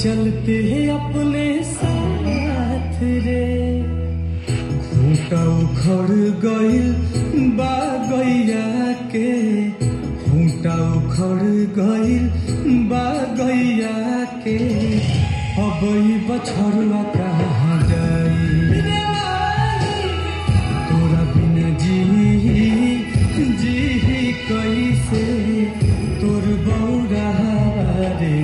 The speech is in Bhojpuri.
चलते अपने साथ रे खूंटा उखड़ गइल बा गैया के खूंटा उखड़ गइल बा गैया के अब ई बछरुआ कहाँ जाई तोरा बिना जी कैसे तोर बौरा रे।